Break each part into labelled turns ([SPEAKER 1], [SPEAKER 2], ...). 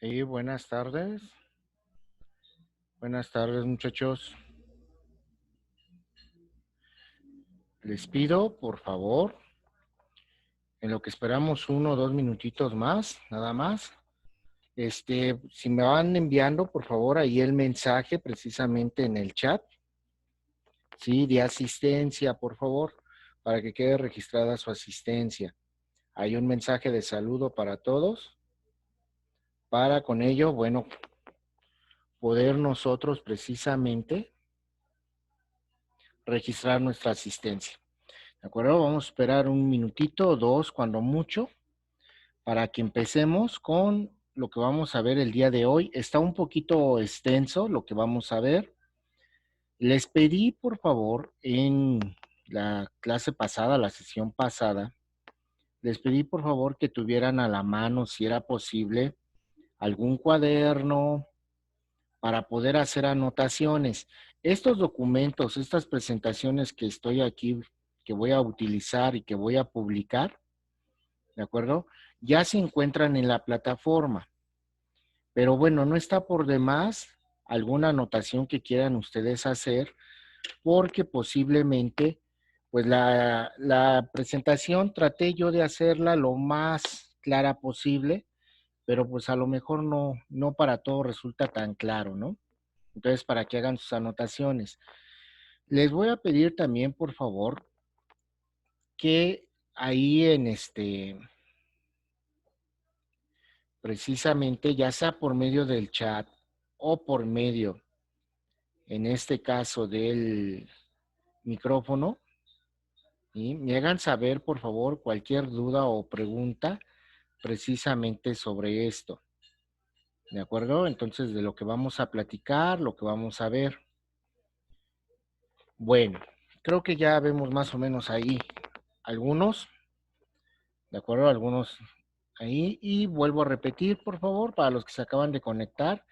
[SPEAKER 1] Buenas tardes. Buenas tardes, muchachos. Les pido, por favor, en lo que esperamos 1 o 2 minutitos más, nada más. Si me van enviando, por favor, ahí el mensaje precisamente en el chat, sí, de asistencia, por favor, para que quede registrada su asistencia. Hay un mensaje de saludo para todos, para con ello, bueno, poder nosotros precisamente registrar nuestra asistencia. ¿De acuerdo? Vamos a esperar 1 minutito o dos, cuando mucho, para que empecemos con lo que vamos a ver el día de hoy. Está un poquito extenso lo que vamos a ver. Les pedí, por favor, en la clase pasada, la sesión pasada, les pedí, por favor, que tuvieran a la mano, si era posible, algún cuaderno para poder hacer anotaciones. Estos documentos, estas presentaciones que estoy aquí, que voy a utilizar y que voy a publicar, ¿de acuerdo? Ya se encuentran en la plataforma. Pero bueno, no está por demás alguna anotación que quieran ustedes hacer, porque posiblemente, pues la presentación traté yo de hacerla lo más clara posible, pero pues a lo mejor no para todo resulta tan claro, ¿no? Entonces, para que hagan sus anotaciones. Les voy a pedir también, por favor, que ahí precisamente, ya sea por medio del chat o por medio, en este caso, del micrófono, y me hagan saber, por favor, cualquier duda o pregunta precisamente sobre esto. ¿De acuerdo? Entonces, de lo que vamos a platicar, lo que vamos a ver. Bueno, creo que ya vemos más o menos ahí algunos, ¿de acuerdo? Algunos ahí. Y vuelvo a repetir, por favor, para los que se acaban de conectar,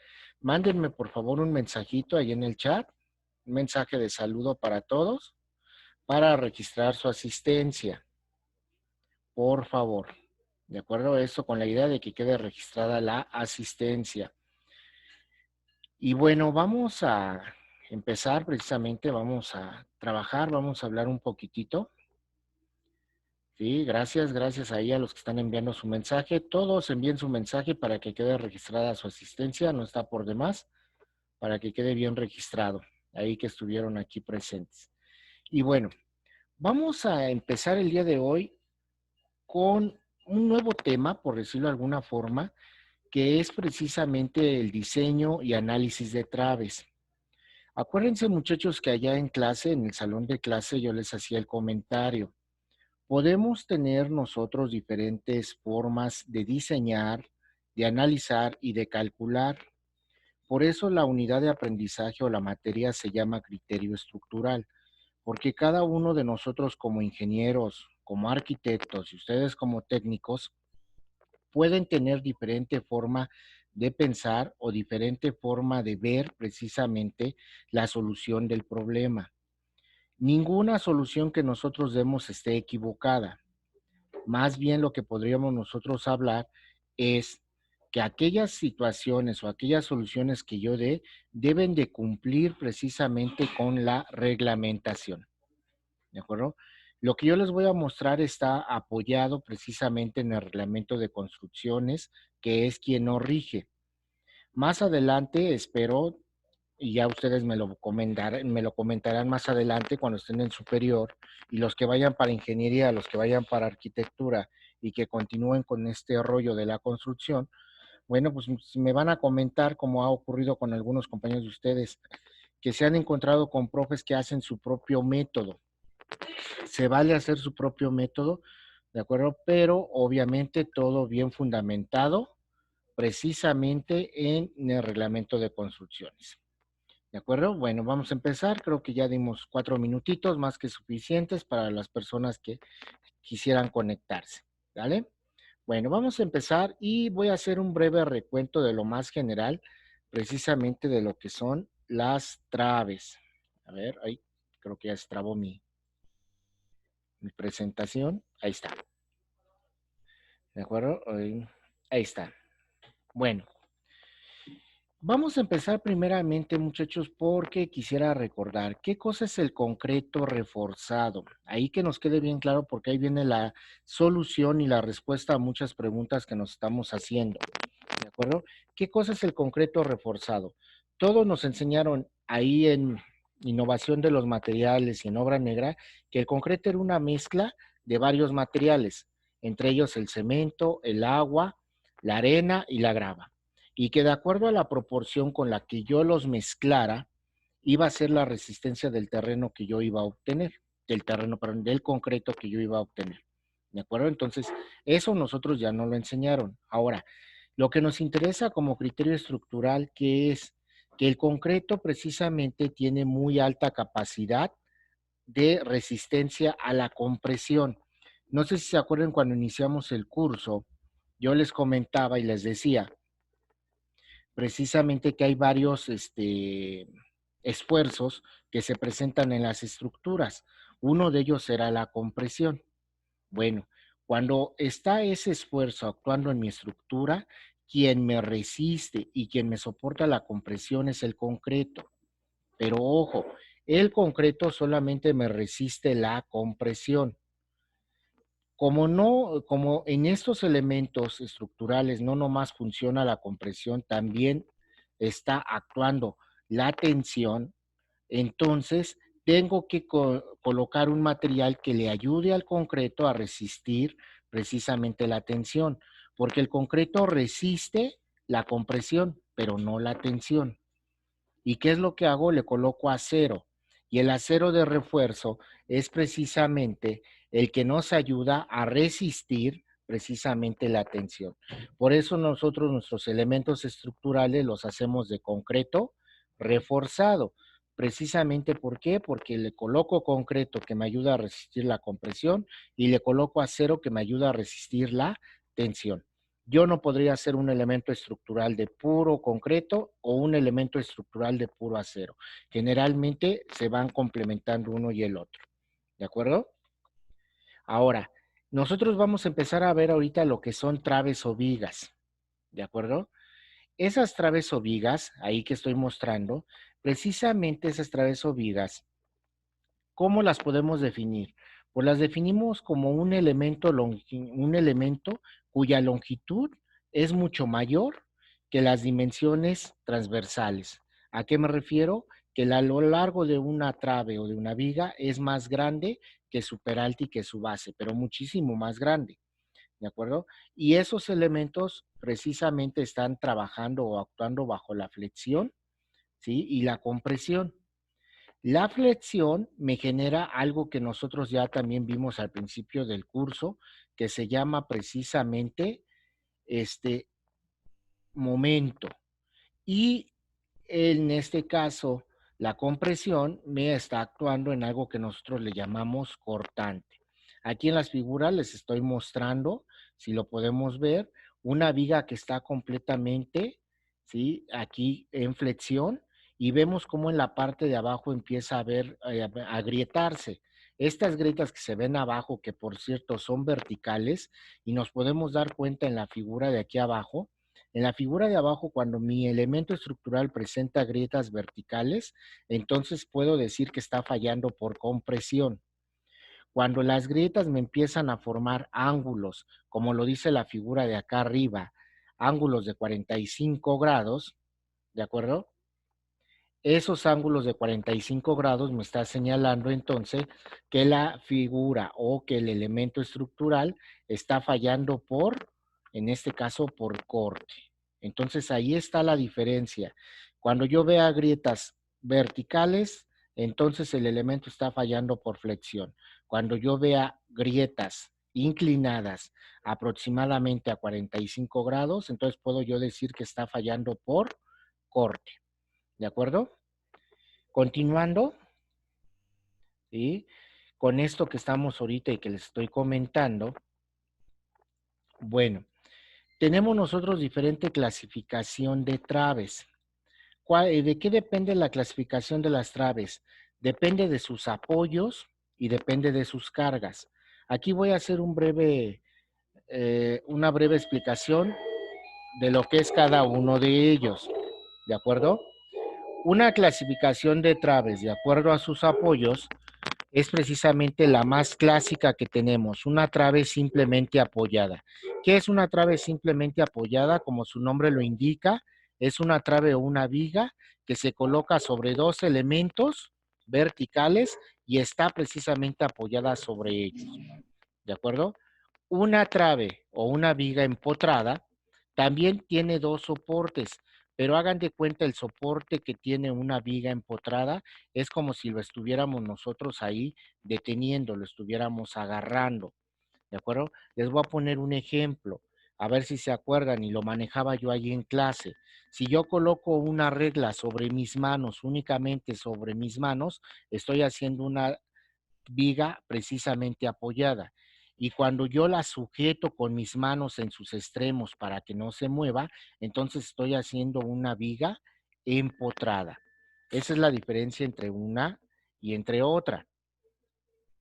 [SPEAKER 1] mándenme, por favor, un mensajito ahí en el chat, un mensaje de saludo para todos, para registrar su asistencia, por favor. ¿De acuerdo? Esto con la idea de que quede registrada la asistencia. Y bueno, vamos a empezar precisamente, vamos a trabajar, vamos a hablar un poquitito. Sí, gracias ahí a los que están enviando su mensaje. Todos envíen su mensaje para que quede registrada su asistencia, no está por demás, para que quede bien registrado, ahí que estuvieron aquí presentes. Y bueno, vamos a empezar el día de hoy con un nuevo tema, por decirlo de alguna forma, que es precisamente el diseño y análisis de traves. Acuérdense, muchachos, que allá en clase, en el salón de clase, yo les hacía el comentario. Podemos tener nosotros diferentes formas de diseñar, de analizar y de calcular. Por eso la unidad de aprendizaje o la materia se llama criterio estructural, porque cada uno de nosotros como ingenieros, como arquitectos y ustedes como técnicos pueden tener diferente forma de pensar o diferente forma de ver precisamente la solución del problema. Ninguna solución que nosotros demos esté equivocada. Más bien lo que podríamos nosotros hablar es que aquellas situaciones o aquellas soluciones que yo dé deben de cumplir precisamente con la reglamentación. ¿De acuerdo? Lo que yo les voy a mostrar está apoyado precisamente en el reglamento de construcciones, que es quien nos rige. Más adelante espero, y ya ustedes me lo comentarán más adelante cuando estén en superior, y los que vayan para ingeniería, los que vayan para arquitectura y que continúen con este rollo de la construcción, bueno, pues me van a comentar, como ha ocurrido con algunos compañeros de ustedes, que se han encontrado con profes que hacen su propio método. Se vale hacer su propio método, ¿de acuerdo? Pero obviamente todo bien fundamentado precisamente en el reglamento de construcciones. ¿De acuerdo? Bueno, vamos a empezar. Creo que ya dimos 4 minutitos más que suficientes para las personas que quisieran conectarse. ¿Vale? Bueno, vamos a empezar y voy a hacer un breve recuento de lo más general, precisamente de lo que son las traves. A ver, ahí creo que ya se trabó mi presentación. Ahí está. ¿De acuerdo? Ahí está. Bueno, Vamos a empezar primeramente, muchachos, porque quisiera recordar qué cosa es el concreto reforzado. Ahí que nos quede bien claro, porque ahí viene la solución y la respuesta a muchas preguntas que nos estamos haciendo. ¿De acuerdo? ¿Qué cosa es el concreto reforzado? Todos nos enseñaron ahí en innovación de los materiales y en obra negra que el concreto era una mezcla de varios materiales, entre ellos el cemento, el agua, la arena y la grava. Y que de acuerdo a la proporción con la que yo los mezclara, iba a ser la resistencia del terreno que yo iba a obtener, del terreno, perdón, del concreto que yo iba a obtener. ¿De acuerdo? Entonces, eso nosotros ya no lo enseñaron. Ahora, lo que nos interesa como criterio estructural, que es que el concreto precisamente tiene muy alta capacidad de resistencia a la compresión. No sé si se acuerdan cuando iniciamos el curso, yo les comentaba y les decía precisamente que hay varios esfuerzos que se presentan en las estructuras. Uno de ellos será la compresión. Bueno, cuando está ese esfuerzo actuando en mi estructura, quien me resiste y quien me soporta la compresión es el concreto. Pero ojo, el concreto solamente me resiste la compresión. Como no, como en estos elementos estructurales no nomás funciona la compresión, también está actuando la tensión, entonces tengo que colocar un material que le ayude al concreto a resistir precisamente la tensión, porque el concreto resiste la compresión, pero no la tensión. ¿Y qué es lo que hago? Le coloco acero. Y el acero de refuerzo es precisamente el que nos ayuda a resistir precisamente la tensión. Por eso nosotros nuestros elementos estructurales los hacemos de concreto reforzado. Precisamente ¿por qué? Porque le coloco concreto que me ayuda a resistir la compresión y le coloco acero que me ayuda a resistir la tensión. Yo no podría ser un elemento estructural de puro concreto o un elemento estructural de puro acero. Generalmente se van complementando uno y el otro. ¿De acuerdo? Ahora, nosotros vamos a empezar a ver ahorita lo que son traves o vigas. ¿De acuerdo? Esas traves o vigas, ahí que estoy mostrando, precisamente esas traves o vigas, ¿cómo las podemos definir? Pues las definimos como un elemento cuya longitud es mucho mayor que las dimensiones transversales. ¿A qué me refiero? Que a lo largo de una trave o de una viga es más grande que su peralte y que su base, pero muchísimo más grande. ¿De acuerdo? Y esos elementos precisamente están trabajando o actuando bajo la flexión, ¿sí? Y la compresión. La flexión me genera algo que nosotros ya también vimos al principio del curso, que se llama precisamente este momento. Y en este caso, la compresión me está actuando en algo que nosotros le llamamos cortante. Aquí en las figuras les estoy mostrando, si lo podemos ver, una viga que está completamente, ¿sí? Aquí en flexión y vemos cómo en la parte de abajo empieza a ver, a agrietarse. Estas grietas que se ven abajo, que por cierto son verticales, y nos podemos dar cuenta en la figura de aquí abajo, en la figura de abajo, cuando mi elemento estructural presenta grietas verticales, entonces puedo decir que está fallando por compresión. Cuando las grietas me empiezan a formar ángulos, como lo dice la figura de acá arriba, ángulos de 45 grados, ¿de acuerdo? Esos ángulos de 45 grados me está señalando entonces que la figura o que el elemento estructural está fallando por, en este caso, por corte. Entonces ahí está la diferencia. Cuando yo vea grietas verticales, entonces el elemento está fallando por flexión. Cuando yo vea grietas inclinadas aproximadamente a 45 grados, entonces puedo yo decir que está fallando por corte. ¿De acuerdo? Continuando, ¿sí? Con esto que estamos ahorita y que les estoy comentando, bueno, tenemos nosotros diferente clasificación de traves. ¿De qué depende la clasificación de las traves? Depende de sus apoyos y depende de sus cargas. Aquí voy a hacer una breve explicación de lo que es cada uno de ellos. ¿de acuerdo? Una clasificación de traves de acuerdo a sus apoyos es precisamente la más clásica que tenemos, una trave simplemente apoyada. ¿Qué es una trave simplemente apoyada? Como su nombre lo indica, es una trave o una viga que se coloca sobre dos elementos verticales y está precisamente apoyada sobre ellos, ¿de acuerdo? Una trave o una viga empotrada también tiene dos soportes, pero hagan de cuenta el soporte que tiene una viga empotrada es como si lo estuviéramos nosotros ahí deteniendo, lo estuviéramos agarrando, ¿de acuerdo? Les voy a poner un ejemplo, a ver si se acuerdan y lo manejaba yo allí en clase. Si yo coloco una regla sobre mis manos, únicamente sobre mis manos, estoy haciendo una viga precisamente apoyada. Y cuando yo la sujeto con mis manos en sus extremos para que no se mueva, entonces estoy haciendo una viga empotrada. Esa es la diferencia entre una y entre otra.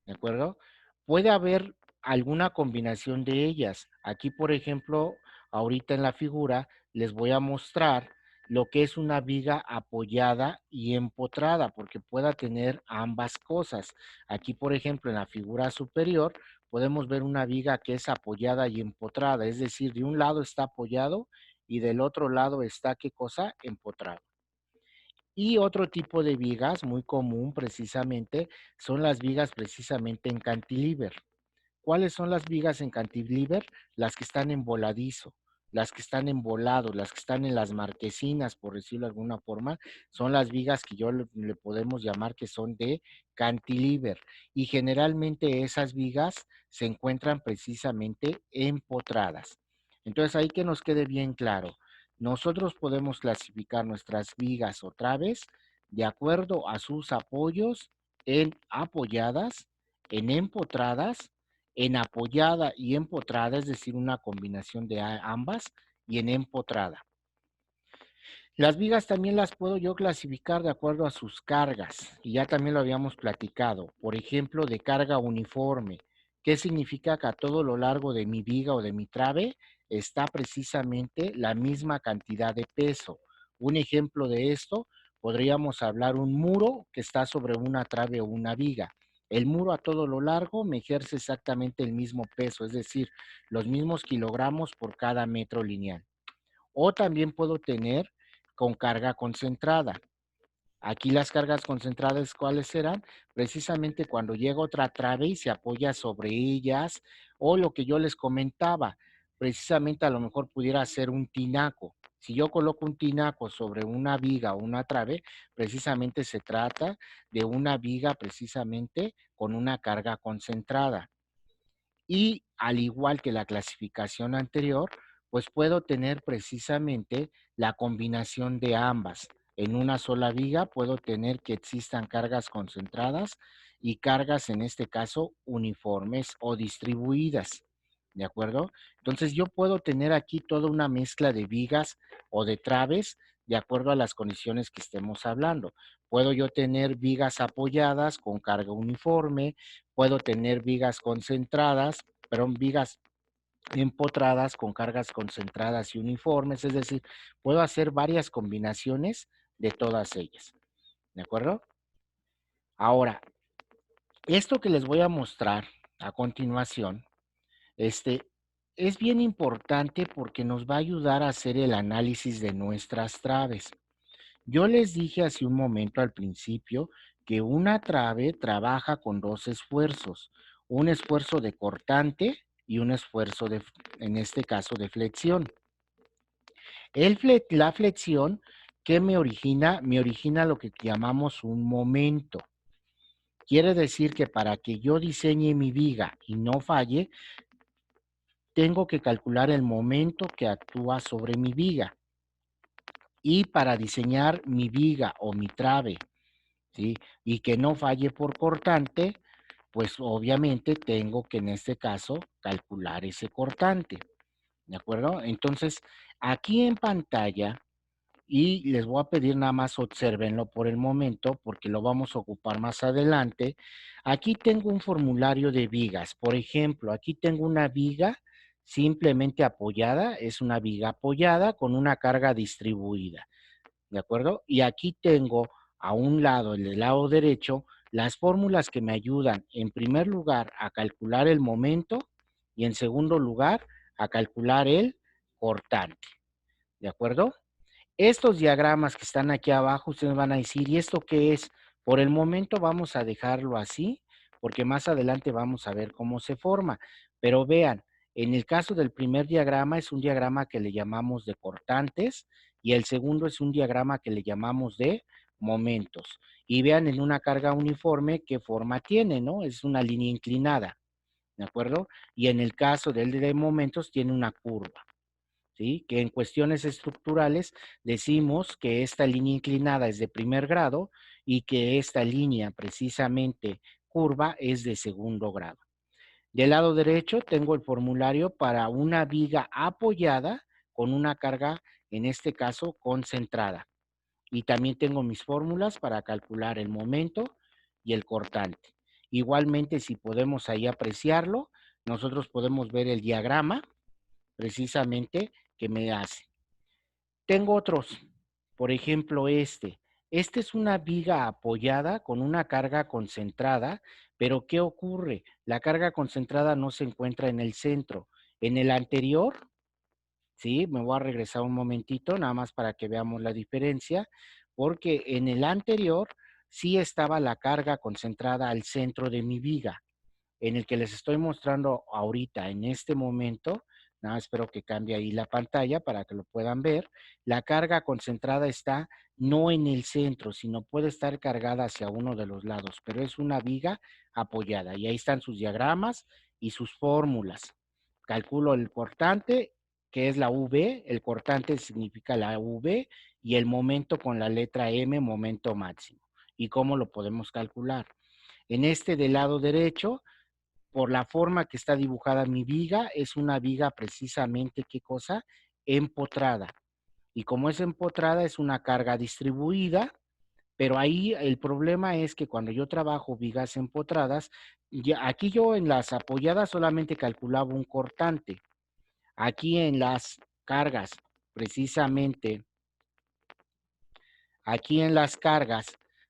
[SPEAKER 1] ¿De acuerdo? Puede haber alguna combinación de ellas. Aquí, por ejemplo, ahorita en la figura les voy a mostrar lo que es una viga apoyada y empotrada, porque pueda tener ambas cosas. Aquí, por ejemplo, en la figura superior, podemos ver una viga que es apoyada y empotrada, es decir, de un lado está apoyado y del otro lado está, ¿qué cosa? Empotrado. Y otro tipo de vigas muy común precisamente son las vigas precisamente en cantilever. ¿Cuáles son las vigas en cantilever? Las que están en voladizo, las que están en volado, las que están en las marquesinas, por decirlo de alguna forma, son las vigas que le podemos llamar que son de cantilever. Y generalmente esas vigas se encuentran precisamente empotradas. Entonces ahí que nos quede bien claro, nosotros podemos clasificar nuestras vigas o traves de acuerdo a sus apoyos en apoyadas, en empotradas, en apoyada y empotrada, es decir, una combinación de ambas, y en empotrada. Las vigas también las puedo yo clasificar de acuerdo a sus cargas, y ya también lo habíamos platicado. Por ejemplo, de carga uniforme. ¿Qué significa que a todo lo largo de mi viga o de mi trave está precisamente la misma cantidad de peso? Un ejemplo de esto, podríamos hablar un muro que está sobre una trave o una viga. El muro a todo lo largo me ejerce exactamente el mismo peso, es decir, los mismos kilogramos por cada metro lineal. O también puedo tener con carga concentrada. Aquí las cargas concentradas, ¿cuáles serán? Precisamente cuando llega otra trave y se apoya sobre ellas, o lo que yo les comentaba, precisamente a lo mejor pudiera ser un tinaco. Si yo coloco un tinaco sobre una viga o una trave, precisamente se trata de una viga precisamente con una carga concentrada. Y al igual que la clasificación anterior, pues puedo tener precisamente la combinación de ambas. En una sola viga puedo tener que existan cargas concentradas y cargas, en este caso, uniformes o distribuidas. ¿De acuerdo? Entonces yo puedo tener aquí toda una mezcla de vigas o de traves de acuerdo a las condiciones que estemos hablando. Puedo yo tener vigas apoyadas con carga uniforme, puedo tener vigas concentradas, perdón, vigas empotradas con cargas concentradas y uniformes, es decir, puedo hacer varias combinaciones de todas ellas. ¿De acuerdo? Ahora, esto que les voy a mostrar a continuación, este, es bien importante porque nos va a ayudar a hacer el análisis de nuestras traves. Yo les dije hace un momento al principio que una trave trabaja con dos esfuerzos, un esfuerzo de cortante y un esfuerzo de, en este caso, de flexión. La flexión, ¿qué me origina? Me origina lo que llamamos un momento. Quiere decir que para que yo diseñe mi viga y no falle, tengo que calcular el momento que actúa sobre mi viga. Y para diseñar mi viga o mi trave, ¿sí? Y que no falle por cortante, pues obviamente tengo que en este caso calcular ese cortante, ¿de acuerdo? Entonces, aquí en pantalla, y les voy a pedir nada más observenlo por el momento, porque lo vamos a ocupar más adelante. Aquí tengo un formulario de vigas. Por ejemplo, aquí tengo una viga simplemente apoyada, es una viga apoyada con una carga distribuida. ¿de acuerdo? Y aquí tengo a un lado, el del lado derecho, las fórmulas que me ayudan, en primer lugar, a calcular el momento y en segundo lugar, a calcular el cortante, ¿de acuerdo? Estos diagramas que están aquí abajo, ustedes van a decir, ¿y esto qué es? Por el momento vamos a dejarlo así, porque más adelante vamos a ver cómo se forma. Pero vean, en el caso del primer diagrama es un diagrama que le llamamos de cortantes y el segundo es un diagrama que le llamamos de momentos. Y vean en una carga uniforme qué forma tiene, ¿no? Es una línea inclinada, ¿de acuerdo? Y en el caso del de momentos tiene una curva. ¿Sí? Que en cuestiones estructurales decimos que esta línea inclinada es de primer grado y que esta línea precisamente curva es de segundo grado. Del lado derecho tengo el formulario para una viga apoyada con una carga, en este caso, concentrada. Y también tengo mis fórmulas para calcular el momento y el cortante. Igualmente, si podemos ahí apreciarlo, nosotros podemos ver el diagrama precisamente que me hace. Tengo otros, por ejemplo este. Este es una viga apoyada con una carga concentrada, pero ¿qué ocurre? La carga concentrada no se encuentra en el centro. En el anterior, ¿sí? Me voy a regresar un momentito, nada más para que veamos la diferencia, porque en el anterior sí estaba la carga concentrada al centro de mi viga. En el que les estoy mostrando ahorita, en este momento, nada, espero que cambie ahí la pantalla para que lo puedan ver. La carga concentrada está no en el centro, sino puede estar cargada hacia uno de los lados, pero es una viga apoyada. Y ahí están sus diagramas y sus fórmulas. Calculo el cortante, que es la V, el cortante significa la V, y el momento con la letra M, momento máximo. ¿Y cómo lo podemos calcular? En este del lado derecho, por la forma que está dibujada mi viga, es una viga precisamente, ¿qué cosa? Empotrada. Y como es empotrada, es una carga distribuida, pero ahí el problema es que cuando yo trabajo vigas empotradas, ya, aquí yo en las apoyadas solamente calculaba un cortante. Aquí en las cargas, precisamente, aquí en las cargas,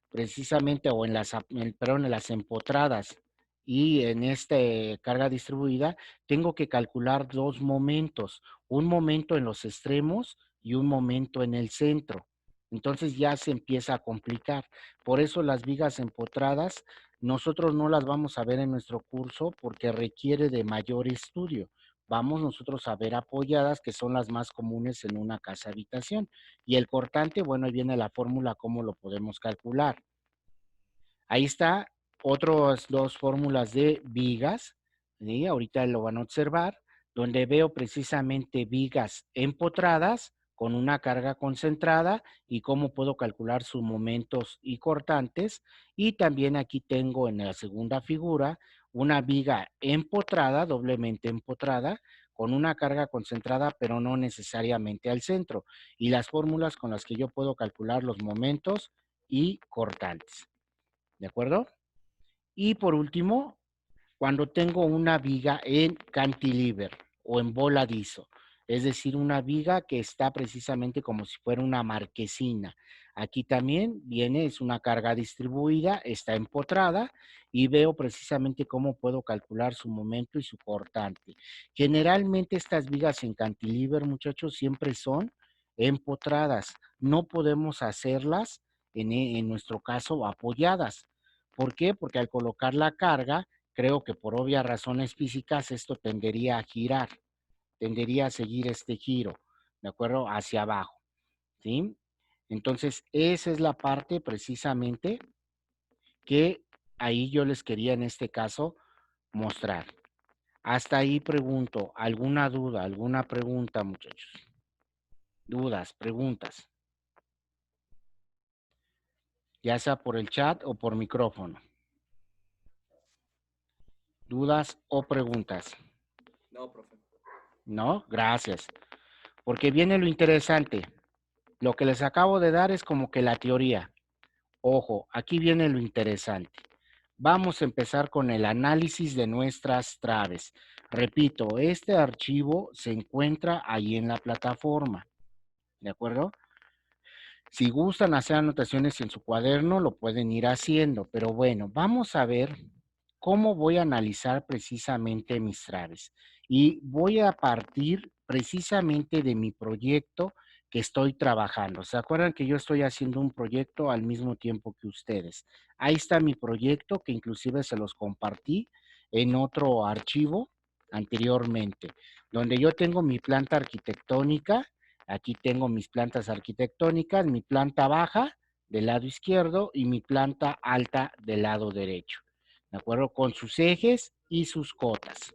[SPEAKER 1] precisamente, o en las, perdón, en las empotradas y en esta carga distribuida, tengo que calcular dos momentos, un momento en los extremos y un momento en el centro. Entonces ya se empieza a complicar. Por eso las vigas empotradas, nosotros no las vamos a ver en nuestro curso porque requiere de mayor estudio. Vamos nosotros a ver apoyadas, que son las más comunes en una casa habitación. Y el cortante, bueno, ahí viene la fórmula, cómo lo podemos calcular. Ahí está otras dos fórmulas de vigas, ¿sí? Ahorita lo van a observar, donde veo precisamente vigas empotradas con una carga concentrada y cómo puedo calcular sus momentos y cortantes. Y también aquí tengo en la segunda figura una viga empotrada, doblemente empotrada, con una carga concentrada, pero no necesariamente al centro. Y las fórmulas con las que yo puedo calcular los momentos y cortantes. ¿De acuerdo? Y por último, cuando tengo una viga en cantilever o en voladizo, es decir, una viga que está precisamente como si fuera una marquesina. Aquí también viene, es una carga distribuida, está empotrada y veo precisamente cómo puedo calcular su momento y su cortante. Generalmente estas vigas en cantilever, muchachos, siempre son empotradas. No podemos hacerlas, en nuestro caso, apoyadas. ¿Por qué? Porque al colocar la carga, creo que por obvias razones físicas esto tendería a girar, tendería a seguir este giro, ¿de acuerdo? Hacia abajo, ¿sí? Entonces, esa es la parte precisamente que ahí yo les quería en este caso mostrar. Hasta ahí pregunto, ¿alguna duda, alguna pregunta, muchachos? Dudas, preguntas, ya sea por el chat o por micrófono. ¿Dudas o preguntas?
[SPEAKER 2] No, profe.
[SPEAKER 1] ¿No? Gracias. Porque viene lo interesante. Lo que les acabo de dar es como que la teoría. Ojo, aquí viene lo interesante. Vamos a empezar con el análisis de nuestras traves. Repito, este archivo se encuentra ahí en la plataforma, ¿de acuerdo? Si gustan hacer anotaciones en su cuaderno, lo pueden ir haciendo, pero bueno, vamos a ver cómo voy a analizar precisamente mis traves. Y voy a partir precisamente de mi proyecto que estoy trabajando. ¿Se acuerdan que yo estoy haciendo un proyecto al mismo tiempo que ustedes? Ahí está mi proyecto que inclusive se los compartí en otro archivo anteriormente, donde yo tengo mi planta arquitectónica. Aquí tengo mis plantas arquitectónicas, mi planta baja del lado izquierdo y mi planta alta del lado derecho, ¿de acuerdo? Con sus ejes y sus cotas.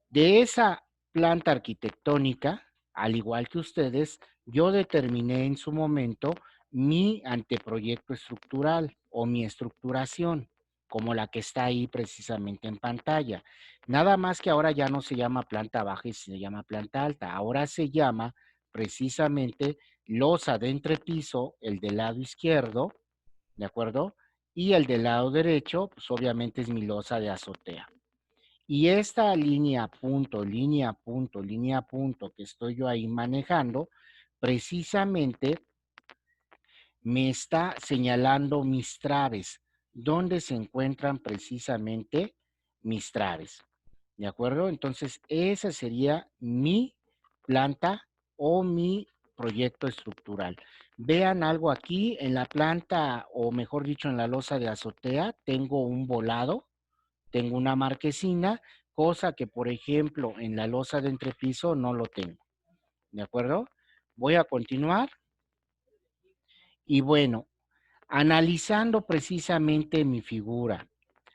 [SPEAKER 1] De esa planta arquitectónica, al igual que ustedes, yo determiné en su momento mi anteproyecto estructural o mi estructuración, como la que está ahí precisamente en pantalla. Nada más que ahora ya no se llama planta baja y se llama planta alta, ahora se llama precisamente losa de entrepiso, el del lado izquierdo, ¿de acuerdo? Y el del lado derecho, pues obviamente es mi losa de azotea. Y esta línea, punto, línea, punto, línea, punto que estoy yo ahí manejando, precisamente me está señalando mis traves, dónde se encuentran precisamente mis traves. ¿De acuerdo? Entonces, esa sería mi planta o mi proyecto estructural. Vean algo aquí en la planta, o mejor dicho, en la losa de azotea, tengo un volado, tengo una marquesina, cosa que, por ejemplo, en la losa de entrepiso no lo tengo. ¿De acuerdo? Voy a continuar. Y bueno, analizando precisamente mi figura,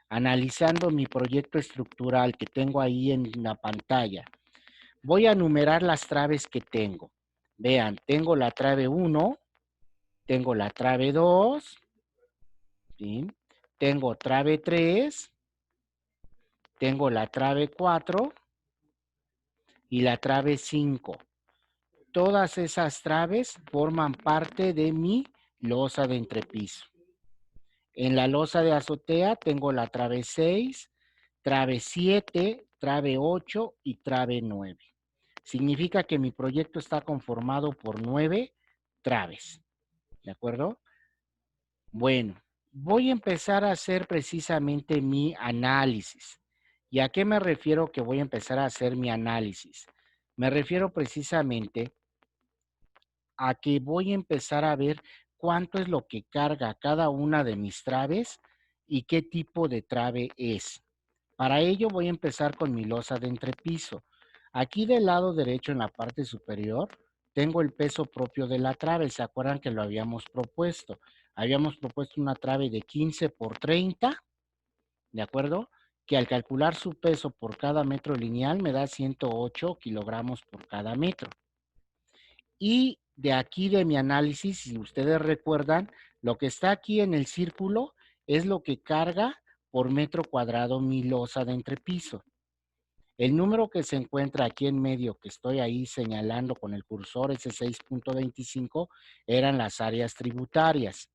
[SPEAKER 1] analizando mi proyecto estructural que tengo ahí en la pantalla, voy a numerar las traves que tengo. Vean, tengo la trave 1, tengo la trave 2, ¿sí? Tengo trave 3, tengo la trave 4 y la trave 5. Todas esas traves forman parte de mi losa de entrepiso. En la losa de azotea tengo la trave 6, trave 7, trave 8 y trave 9. Significa que mi proyecto está conformado por 9 traves. ¿De acuerdo? Bueno, voy a empezar a hacer precisamente mi análisis. ¿Y a qué me refiero que voy a empezar a hacer mi análisis? Me refiero precisamente a que voy a empezar a ver cuánto es lo que carga cada una de mis traves y qué tipo de trave es. Para ello voy a empezar con mi losa de entrepiso. Aquí del lado derecho en la parte superior tengo el peso propio de la trave. ¿Se acuerdan que lo habíamos propuesto? Habíamos propuesto una trave de 15 por 30, ¿de acuerdo? Que al calcular su peso por cada metro lineal me da 108 kilogramos por cada metro. Y de aquí de mi análisis, si ustedes recuerdan, lo que está aquí en el círculo es lo que carga por metro cuadrado mi losa de entrepiso. El número que se encuentra aquí en medio, que estoy ahí señalando con el cursor, ese 6.25, eran las áreas tributarias.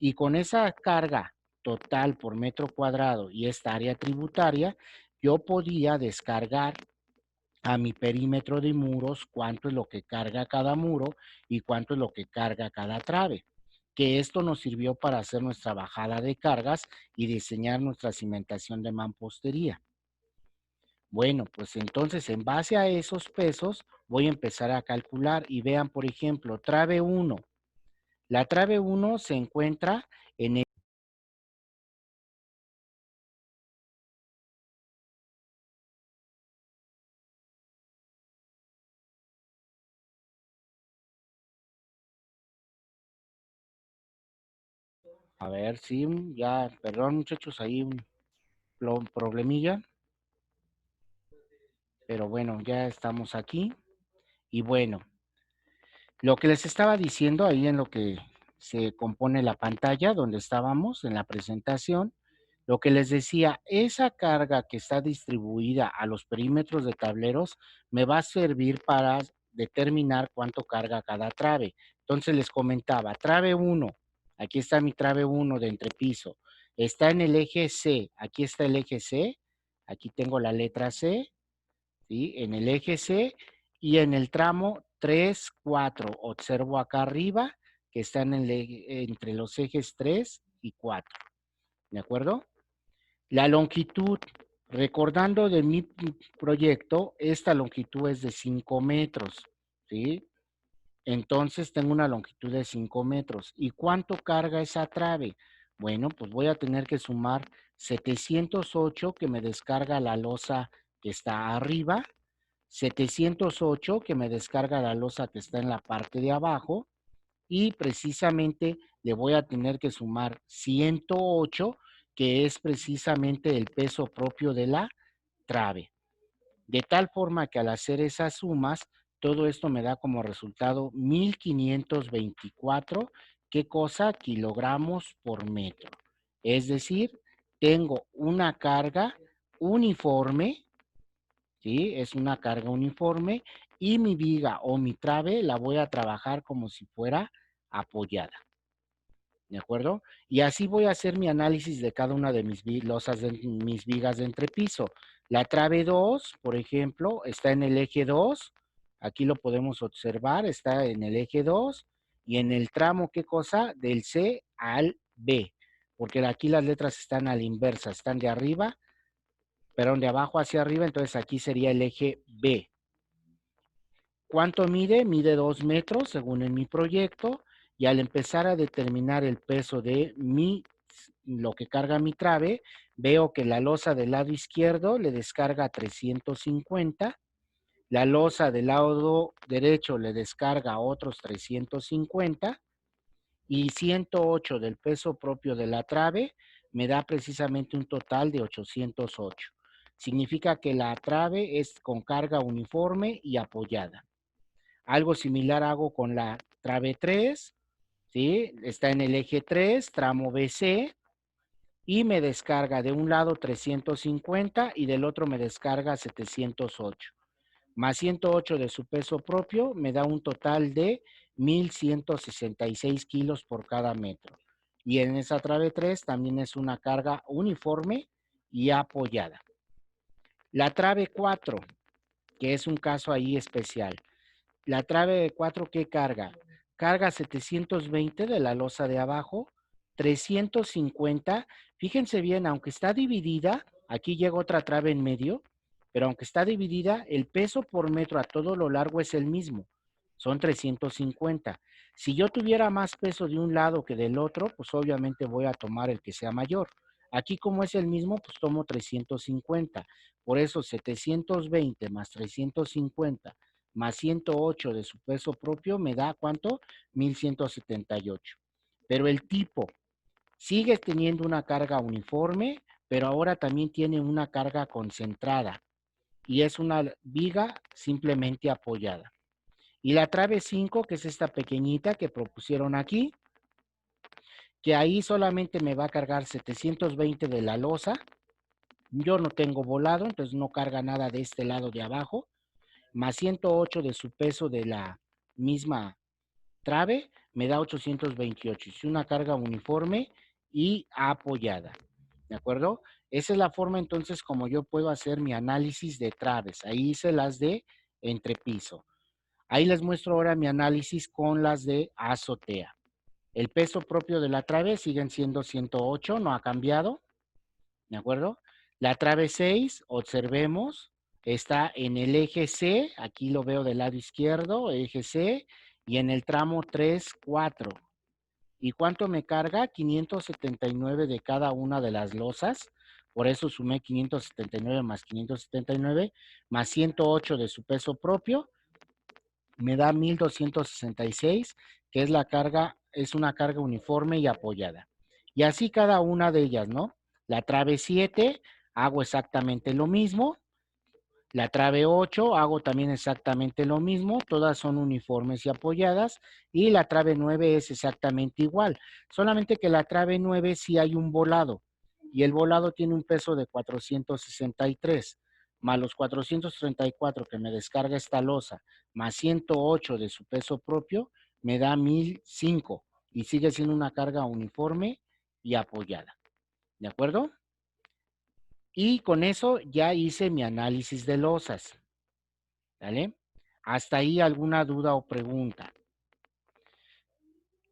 [SPEAKER 1] Y con esa carga total por metro cuadrado y esta área tributaria, yo podía descargar a mi perímetro de muros cuánto es lo que carga cada muro y cuánto es lo que carga cada trave. Que esto nos sirvió para hacer nuestra bajada de cargas y diseñar nuestra cimentación de mampostería. Bueno, pues entonces en base a esos pesos voy a empezar a calcular y vean, por ejemplo, trave 1. La trave 1 se encuentra en el... A ver, sí, ya, perdón muchachos, ahí un problemilla, pero bueno, ya estamos aquí. Y bueno, lo que les estaba diciendo ahí en lo que se compone la pantalla donde estábamos en la presentación, lo que les decía, esa carga que está distribuida a los perímetros de tableros me va a servir para determinar cuánto carga cada trave. Entonces les comentaba, trave 1, aquí está mi trave 1 de entrepiso, está en el eje C, aquí está el eje C, aquí tengo la letra C, ¿sí? En el eje C y en el tramo 3, 4. Observo acá arriba que están entre los ejes 3 y 4. ¿De acuerdo? La longitud, recordando de mi proyecto, esta longitud es de 5 metros, ¿sí? Entonces tengo una longitud de 5 metros. ¿Y cuánto carga esa trave? Bueno, pues voy a tener que sumar 708 que me descarga la losa que está arriba, 708 que me descarga la losa que está en la parte de abajo y precisamente le voy a tener que sumar 108 que es precisamente el peso propio de la trave. De tal forma que al hacer esas sumas, todo esto me da como resultado 1524, ¿qué cosa? Kilogramos por metro. Es decir, tengo una carga uniforme, ¿sí? Es una carga uniforme y mi viga o mi trave la voy a trabajar como si fuera apoyada. ¿De acuerdo? Y así voy a hacer mi análisis de cada una de mis losas, de mis vigas de entrepiso. La trave 2, por ejemplo, está en el eje 2. Aquí lo podemos observar, está en el eje 2 y en el tramo, ¿qué cosa? Del C al B, porque aquí las letras están a la inversa, están de arriba, perdón, de abajo hacia arriba, entonces aquí sería el eje B. ¿Cuánto mide? Mide 2 metros según en mi proyecto y al empezar a determinar el peso de lo que carga mi trave, veo que la losa del lado izquierdo le descarga 350, la losa del lado derecho le descarga otros 350 y 108 del peso propio de la trave me da precisamente un total de 808. Significa que la trave es con carga uniforme y apoyada. Algo similar hago con la trave 3, ¿sí? Está en el eje 3, tramo BC, y me descarga de un lado 350 y del otro me descarga 708. Más 108 de su peso propio me da un total de 1166 kilos por cada metro. Y en esa trave 3 también es una carga uniforme y apoyada. La trave 4, que es un caso ahí especial. La trave de 4, ¿qué carga? Carga 720 de la losa de abajo, 350. Fíjense bien, aunque está dividida, aquí llega otra trave en medio, pero aunque está dividida, el peso por metro a todo lo largo es el mismo. Son 350. Si yo tuviera más peso de un lado que del otro, pues obviamente voy a tomar el que sea mayor. Aquí como es el mismo, pues tomo 350. Por eso 720 más 350 más 108 de su peso propio me da ¿cuánto? 1178. Pero el tipo sigue teniendo una carga uniforme, pero ahora también tiene una carga concentrada y es una viga simplemente apoyada. Y la trave 5, que es esta pequeñita que propusieron aquí, que ahí solamente me va a cargar 720 de la losa. Yo no tengo volado, entonces no carga nada de este lado de abajo, más 108 de su peso de la misma trave, me da 828. Es una carga uniforme y apoyada. ¿De acuerdo? Esa es la forma entonces como yo puedo hacer mi análisis de traves. Ahí hice las de entrepiso. Ahí les muestro ahora mi análisis con las de azotea. El peso propio de la trave siguen siendo 108, no ha cambiado. ¿De acuerdo? La trave 6, observemos, está en el eje C, aquí lo veo del lado izquierdo, eje C, y en el tramo 3, 4. ¿Y cuánto me carga? 579 de cada una de las losas, por eso sumé 579 más 579, más 108 de su peso propio, me da 1266, que es la carga, es una carga uniforme y apoyada. Y así cada una de ellas, ¿no? La trave 7, hago exactamente lo mismo. La trave 8, hago también exactamente lo mismo. Todas son uniformes y apoyadas. Y la trave 9 es exactamente igual. Solamente que la trave 9 sí hay un volado. Y el volado tiene un peso de 463 más los 434 que me descarga esta losa, más 108 de su peso propio, me da 1005 y sigue siendo una carga uniforme y apoyada. ¿De acuerdo? Y con eso ya hice mi análisis de losas. ¿Vale? ¿Hasta ahí alguna duda o pregunta?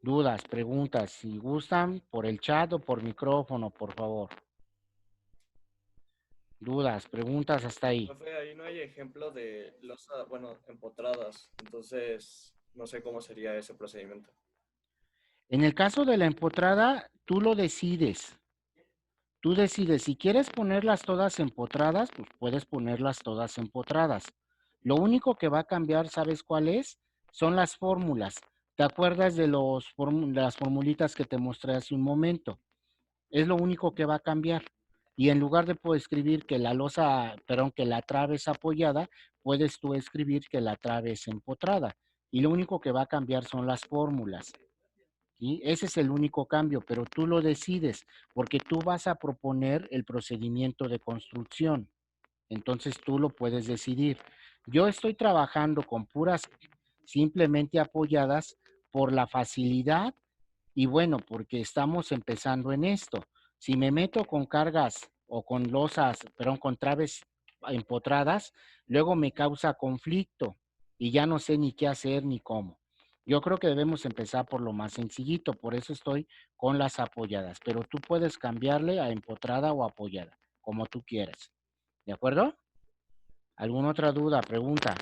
[SPEAKER 1] Dudas, preguntas, si gustan, por el chat o por micrófono, por favor. Dudas, preguntas hasta ahí.
[SPEAKER 2] Profe, ahí no hay ejemplo de losa, bueno, empotradas, entonces no sé cómo sería ese procedimiento.
[SPEAKER 1] En el caso de la empotrada, tú lo decides. Tú decides, si quieres ponerlas todas empotradas, pues puedes ponerlas todas empotradas. Lo único que va a cambiar, ¿sabes cuál es? Son las fórmulas. ¿Te acuerdas de de las formulitas que te mostré hace un momento? Es lo único que va a cambiar. Y en lugar de poder escribir que la losa, perdón, que la trave es apoyada, puedes tú escribir que la trave es empotrada. Y lo único que va a cambiar son las fórmulas. ¿Sí? Ese es el único cambio, pero tú lo decides, porque tú vas a proponer el procedimiento de construcción. Entonces tú lo puedes decidir. Yo estoy trabajando con puras simplemente apoyadas por la facilidad y bueno, porque estamos empezando en esto. Si me meto con cargas o con losas, perdón, con traves empotradas, luego me causa conflicto y ya no sé ni qué hacer ni cómo. Yo creo que debemos empezar por lo más sencillito, por eso estoy con las apoyadas, pero tú puedes cambiarle a empotrada o apoyada, como tú quieras. ¿De acuerdo? ¿Alguna otra duda, pregunta?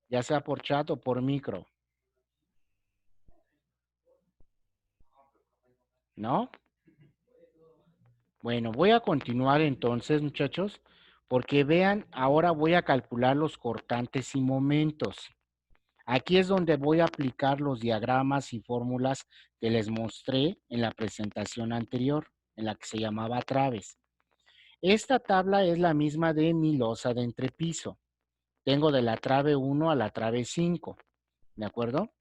[SPEAKER 1] Ya sea por chat o por micro, ¿no? Bueno, voy a continuar entonces, muchachos, porque vean, ahora voy a calcular los cortantes y momentos. Aquí es donde voy a aplicar los diagramas y fórmulas que les mostré en la presentación anterior, en la que se llamaba traves. Esta tabla es la misma de mi losa de entrepiso. Tengo de la trave 1 a la trave 5, ¿de acuerdo?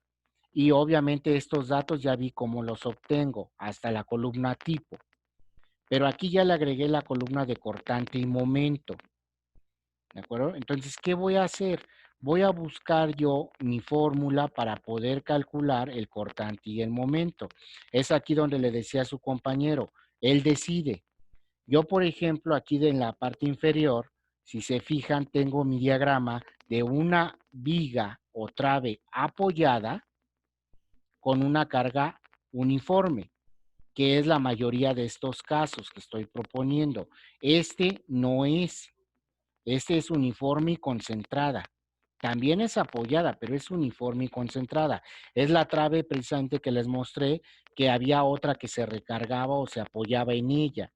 [SPEAKER 1] Y obviamente estos datos ya vi cómo los obtengo, hasta la columna tipo. Pero aquí ya le agregué la columna de cortante y momento, ¿de acuerdo? Entonces, ¿qué voy a hacer? Voy a buscar yo mi fórmula para poder calcular el cortante y el momento. Es aquí donde le decía a su compañero, él decide. Yo, por ejemplo, aquí en la parte inferior, si se fijan, tengo mi diagrama de una viga o trave apoyada con una carga uniforme, que es la mayoría de estos casos que estoy proponiendo. Este no es, este es uniforme y concentrada. También es apoyada, pero es uniforme y concentrada. Es la trave precisamente que les mostré que había otra que se recargaba o se apoyaba en ella.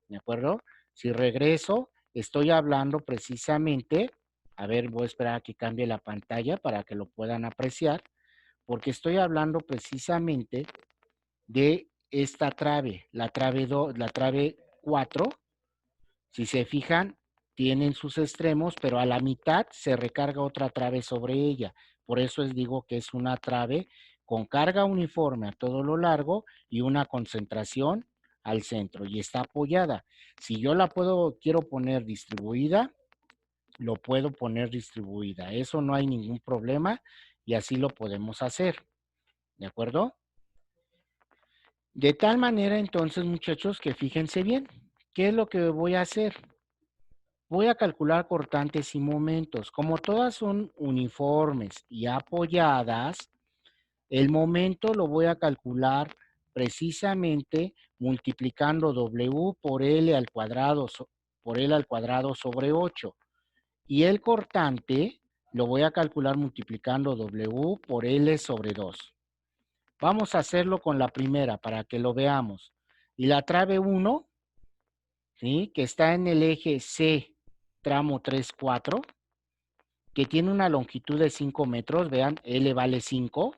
[SPEAKER 1] ¿De acuerdo? Si regreso, estoy hablando precisamente, a ver, voy a esperar a que cambie la pantalla para que lo puedan apreciar, porque estoy hablando precisamente de esta trave, la trave 4. Si se fijan, tienen sus extremos, pero a la mitad se recarga otra trave sobre ella. Por eso les digo que es una trave con carga uniforme a todo lo largo y una concentración al centro y está apoyada. Si yo quiero poner distribuida, lo puedo poner distribuida. Eso no hay ningún problema y así lo podemos hacer. ¿De acuerdo? De tal manera entonces, muchachos, que fíjense bien, ¿qué es lo que voy a hacer? Voy a calcular cortantes y momentos. Como todas son uniformes y apoyadas, el momento lo voy a calcular precisamente multiplicando W por L al cuadrado, por L al cuadrado sobre 8. Y el cortante lo voy a calcular multiplicando W por L sobre 2. Vamos a hacerlo con la primera para que lo veamos. Y la trave 1, ¿sí? Que está en el eje C, tramo 3 4, que tiene una longitud de 5 metros, vean, L vale 5,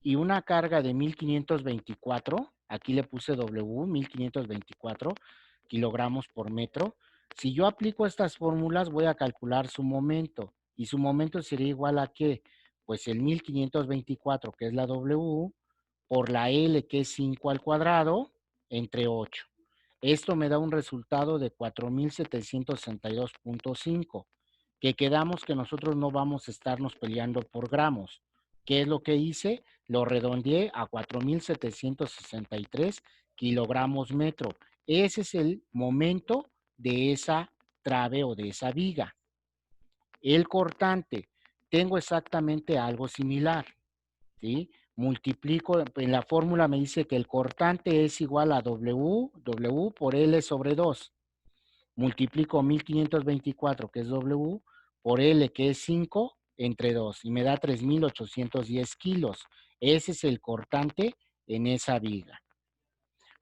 [SPEAKER 1] y una carga de 1524, aquí le puse W, 1524 kilogramos por metro. Si yo aplico estas fórmulas, voy a calcular su momento, y su momento sería igual a ¿qué? Pues el 1524, que es la W, por la L, que es 5 al cuadrado, entre 8. Esto me da un resultado de 4762.5, que quedamos que nosotros no vamos a estarnos peleando por gramos. ¿Qué es lo que hice? Lo redondeé a 4763 kilogramos metro. Ese es el momento de esa trave o de esa viga. El cortante, tengo exactamente algo similar, ¿sí? Multiplico, en la fórmula me dice que el cortante es igual a W por L sobre 2. Multiplico 1524, que es W, por L, que es 5, entre 2, y me da 3810 kilos. Ese es el cortante en esa viga.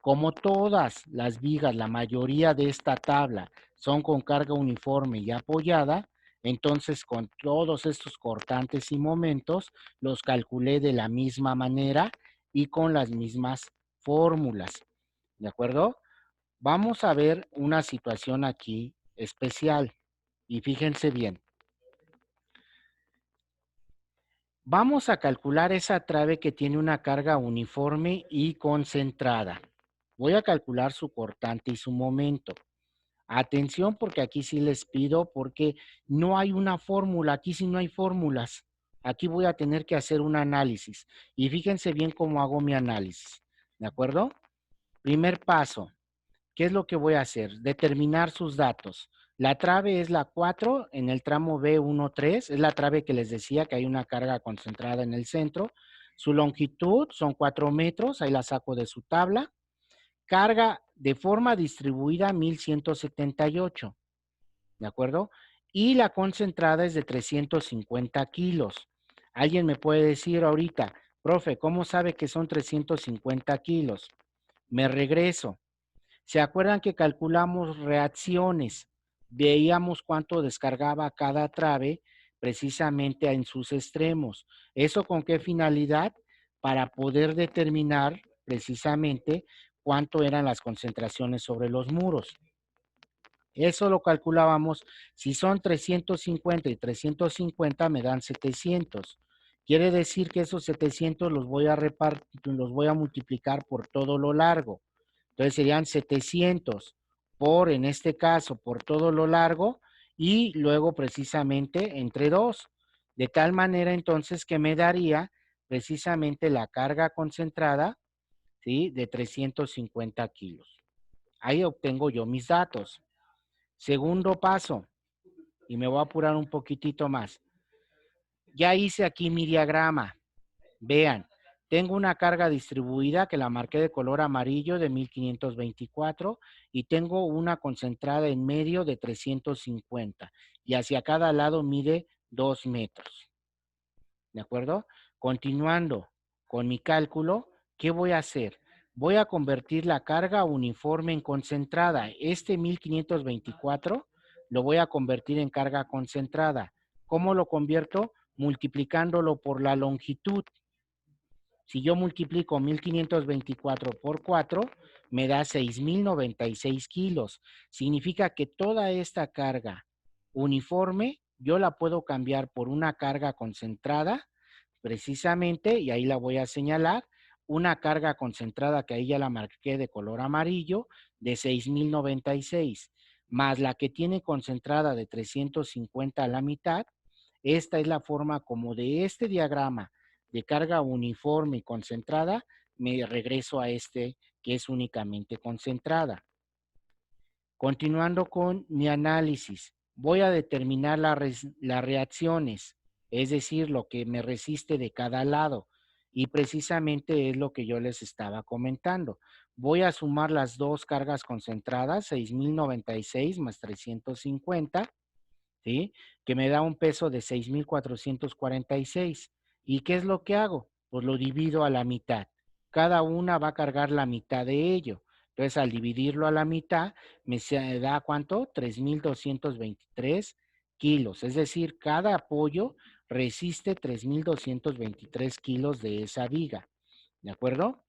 [SPEAKER 1] Como todas las vigas, la mayoría de esta tabla son con carga uniforme y apoyada, entonces con todos estos cortantes y momentos los calculé de la misma manera y con las mismas fórmulas. ¿De acuerdo? Vamos a ver una situación aquí especial y fíjense bien. Vamos a calcular esa trave que tiene una carga uniforme y concentrada. Voy a calcular su cortante y su momento. Atención porque aquí sí les pido porque no hay una fórmula, aquí sí no hay fórmulas. Aquí voy a tener que hacer un análisis y fíjense bien cómo hago mi análisis. ¿De acuerdo? Primer paso, ¿qué es lo que voy a hacer? Determinar sus datos. La trave es la 4 en el tramo B13, es la trave que les decía que hay una carga concentrada en el centro. Su longitud son 4 metros, ahí la saco de su tabla. Carga de forma distribuida 1178, ¿de acuerdo? Y la concentrada es de 350 kilos. Alguien me puede decir ahorita, profe, ¿cómo sabe que son 350 kilos? Me regreso. ¿Se acuerdan que calculamos reacciones? Veíamos cuánto descargaba cada trave precisamente en sus extremos. ¿Eso con qué finalidad? Para poder determinar precisamente cuánto eran las concentraciones sobre los muros. Eso lo calculábamos, si son 350 y 350 me dan 700. Quiere decir que esos 700 los voy a multiplicar por todo lo largo. Entonces serían 700 por, en este caso, por todo lo largo y luego precisamente entre 2. De tal manera entonces que me daría precisamente la carga concentrada, ¿sí? De 350 kilos. Ahí obtengo yo mis datos. Segundo paso, y me voy a apurar un poquitito más. Ya hice aquí mi diagrama. Vean, tengo una carga distribuida que la marqué de color amarillo de 1524 y tengo una concentrada en medio de 350 y hacia cada lado mide 2 metros. ¿De acuerdo? Continuando con mi cálculo, ¿qué voy a hacer? Voy a convertir la carga uniforme en concentrada. Este 1524 lo voy a convertir en carga concentrada. ¿Cómo lo convierto? Multiplicándolo por la longitud. Si yo multiplico 1524 por 4, me da 6096 kilos. Significa que toda esta carga uniforme yo la puedo cambiar por una carga concentrada, precisamente, y ahí la voy a señalar, una carga concentrada que ahí ya la marqué de color amarillo, de 6096, más la que tiene concentrada de 350 a la mitad. Esta es la forma como de este diagrama de carga uniforme y concentrada, me regreso a este que es únicamente concentrada. Continuando con mi análisis, voy a determinar las reacciones, es decir, lo que me resiste de cada lado. Y precisamente es lo que yo les estaba comentando. Voy a sumar las dos cargas concentradas, 6096 más 350, ¿sí? Que me da un peso de 6,446. ¿Y qué es lo que hago? Pues lo divido a la mitad. Cada una va a cargar la mitad de ello. Entonces, al dividirlo a la mitad, me da ¿cuánto? 3,223 kilos. Es decir, cada apoyo resiste 3,223 kilos de esa viga. ¿De acuerdo?